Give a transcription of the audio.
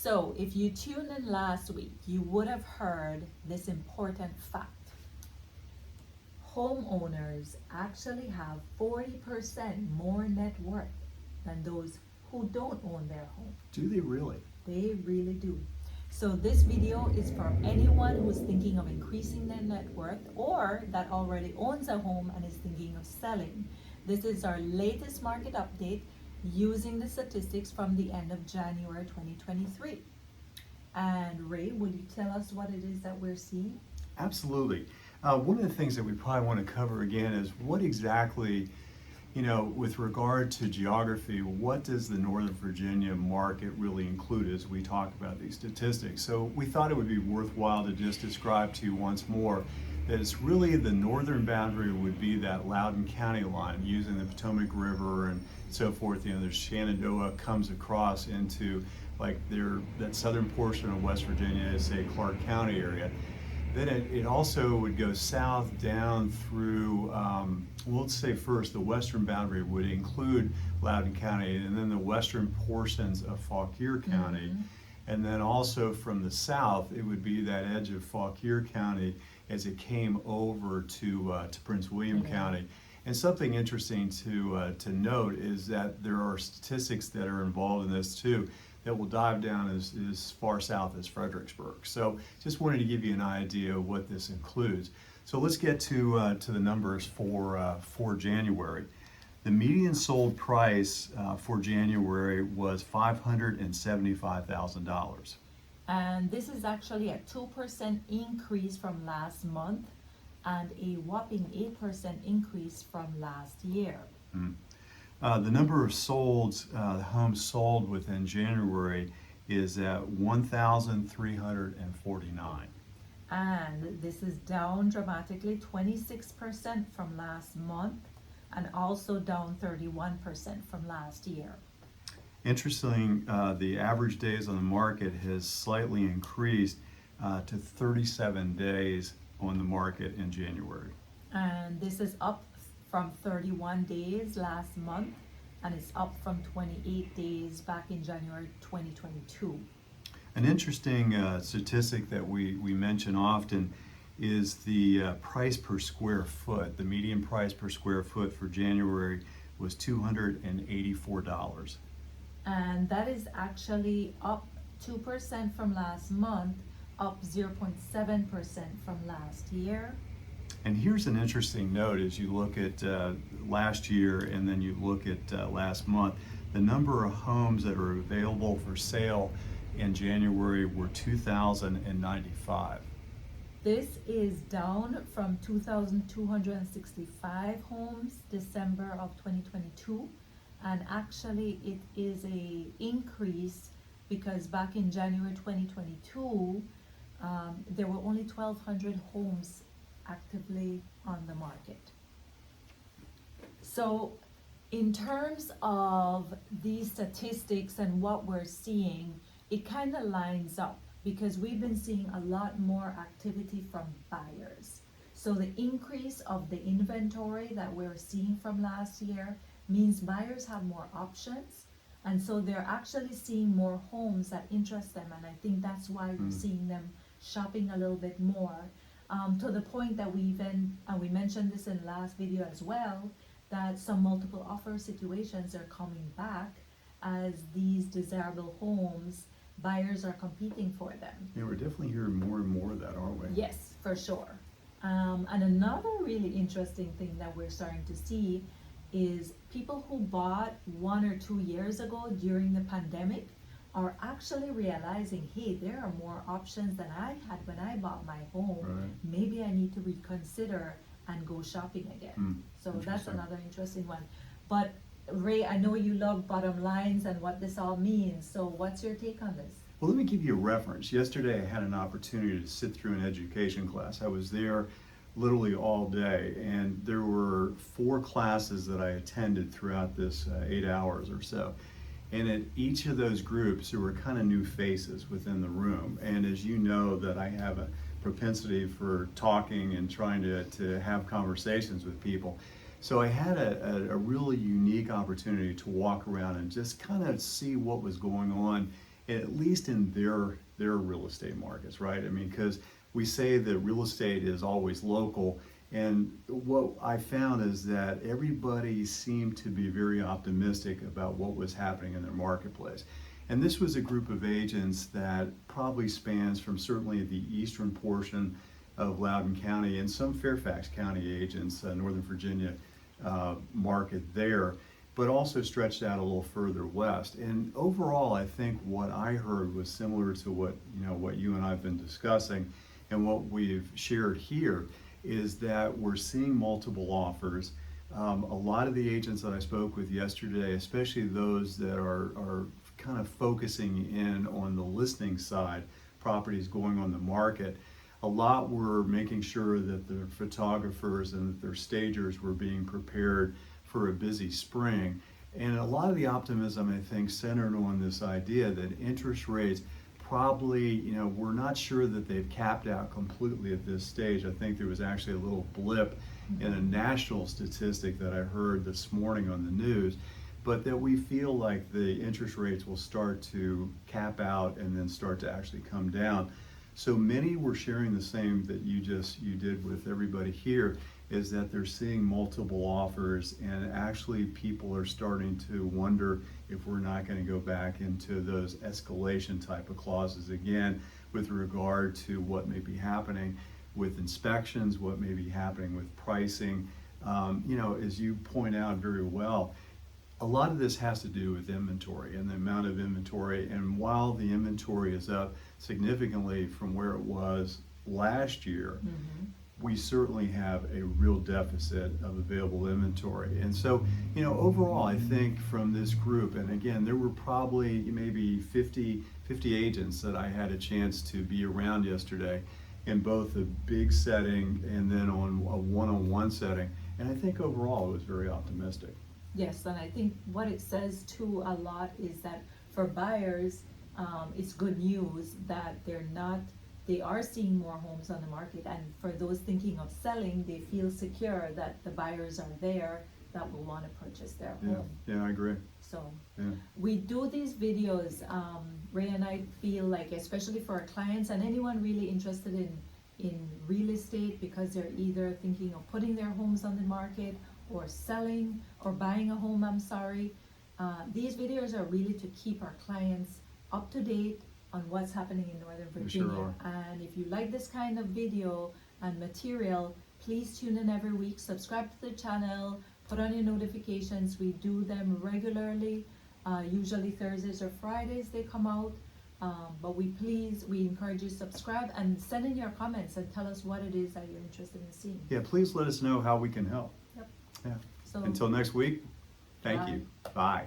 So if you tuned in last week, you would have heard this important fact. Homeowners actually have 40% more net worth than those who don't own their home. Do they really? They really do. So this video is for anyone who's thinking of increasing their net worth or that already owns a home and is thinking of selling. This is our latest market update using the statistics from the end of January 2023. And Ray, will you tell us what it is that we're seeing? Absolutely. One of the things that we probably want to cover again is what exactly, with regard to geography, what does the Northern Virginia market really include as we talk about these statistics? So we thought it would be worthwhile to just describe to you once more that it's really the northern boundary would be that Loudoun County line using the Potomac River and so forth. There's Shenandoah comes across into that southern portion of West Virginia, say Clark County area. Then it also would go south down through, let's say first, the western boundary would include Loudoun County, and then the western portions of Fauquier County. Mm-hmm. And then also from the south, it would be that edge of Fauquier County as it came over to Prince William County. And something interesting to note is that there are statistics that are involved in this too that will dive down as far south as Fredericksburg. So just wanted to give you an idea of what this includes. So let's get to the numbers for January. The median sold price for January was $575,000. And this is actually a 2% increase from last month and a whopping 8% increase from last year. The number of homes sold within January is at 1,349. And this is down dramatically 26% from last month and also down 31% from last year. Interesting, the average days on the market has slightly increased to 37 days on the market in January. And this is up from 31 days last month, and it's up from 28 days back in January 2022. An interesting statistic that we mention often is the price per square foot. The median price per square foot for January was $284. And that is actually up 2% from last month, up 0.7% from last year. And here's an interesting note as you look at last year and then you look at last month. The number of homes that are available for sale in January were 2,095. This is down from 2,265 homes December of 2022. And actually it is a increase because back in January 2022, there were only 1,200 homes actively on the market. So in terms of these statistics and what we're seeing, it kind of lines up because we've been seeing a lot more activity from buyers. So the increase of the inventory that we're seeing from last year means buyers have more options, and so they're actually seeing more homes that interest them, and I think that's why we're seeing them shopping a little bit more, to the point that we mentioned this in the last video as well, that some multiple offer situations are coming back as these desirable homes, buyers are competing for them. Yeah, we're definitely hearing more and more of that, aren't we? Yes, for sure. And another really interesting thing that we're starting to see is people who bought 1 or 2 years ago during the pandemic are actually realizing, hey, there are more options than I had when I bought my home. Right. Maybe I need to reconsider and go shopping again. So that's another interesting one. But Ray, I know you love bottom lines and what this all means. So what's your take on this? Well, let me give you a reference. Yesterday I had an opportunity to sit through an education class. I was there literally all day, and there were 4 classes that I attended throughout this 8 hours or so. And at each of those groups, there were kind of new faces within the room. And as you know, that I have a propensity for talking and trying to have conversations with people. So I had a really unique opportunity to walk around and just kind of see what was going on at least in their real estate markets, right? I mean, because we say that real estate is always local, and what I found is that everybody seemed to be very optimistic about what was happening in their marketplace. And this was a group of agents that probably spans from certainly the eastern portion of Loudoun County and some Fairfax County agents, Northern Virginia market there, but also stretched out a little further west. And overall, I think what I heard was similar to what you and I have been discussing, and what we've shared here is that we're seeing multiple offers. A lot of the agents that I spoke with yesterday, especially those that are kind of focusing in on the listing side, properties going on the market, a lot were making sure that their photographers and that their stagers were being prepared for a busy spring. And a lot of the optimism, I think, centered on this idea that interest rates probably, we're not sure that they've capped out completely at this stage. I think there was actually a little blip in a national statistic that I heard this morning on the news, but that we feel like the interest rates will start to cap out and then start to actually come down. So many were sharing the same that you did with everybody here, is that they're seeing multiple offers, and actually people are starting to wonder if we're not going to go back into those escalation type of clauses again with regard to what may be happening with inspections, what may be happening with pricing. As you point out very well, a lot of this has to do with inventory and the amount of inventory. And while the inventory is up significantly from where it was last year, we certainly have a real deficit of available inventory. And so, overall, I think from this group, and again, there were probably maybe 50 agents that I had a chance to be around yesterday in both a big setting and then on a one-on-one setting. And I think overall it was very optimistic. Yes, and I think what it says too a lot is that for buyers, it's good news that they are seeing more homes on the market, and for those thinking of selling, they feel secure that the buyers are there that will want to purchase their home. Yeah, I agree. So Yeah. we do these videos, Ray and I feel like, especially for our clients and anyone really interested in real estate, because they're either thinking of putting their homes on the market or selling or buying a home, these videos are really to keep our clients up to date on what's happening in Northern Virginia. Sure are. And if you like this kind of video and material, please tune in every week, subscribe to the channel, put on your notifications. We do them regularly, usually Thursdays or Fridays they come out. But we encourage you to subscribe and send in your comments and tell us what it is that you're interested in seeing. Yeah, please let us know how we can help. Yep. Yeah. So Until next week, thank bye. you. Bye.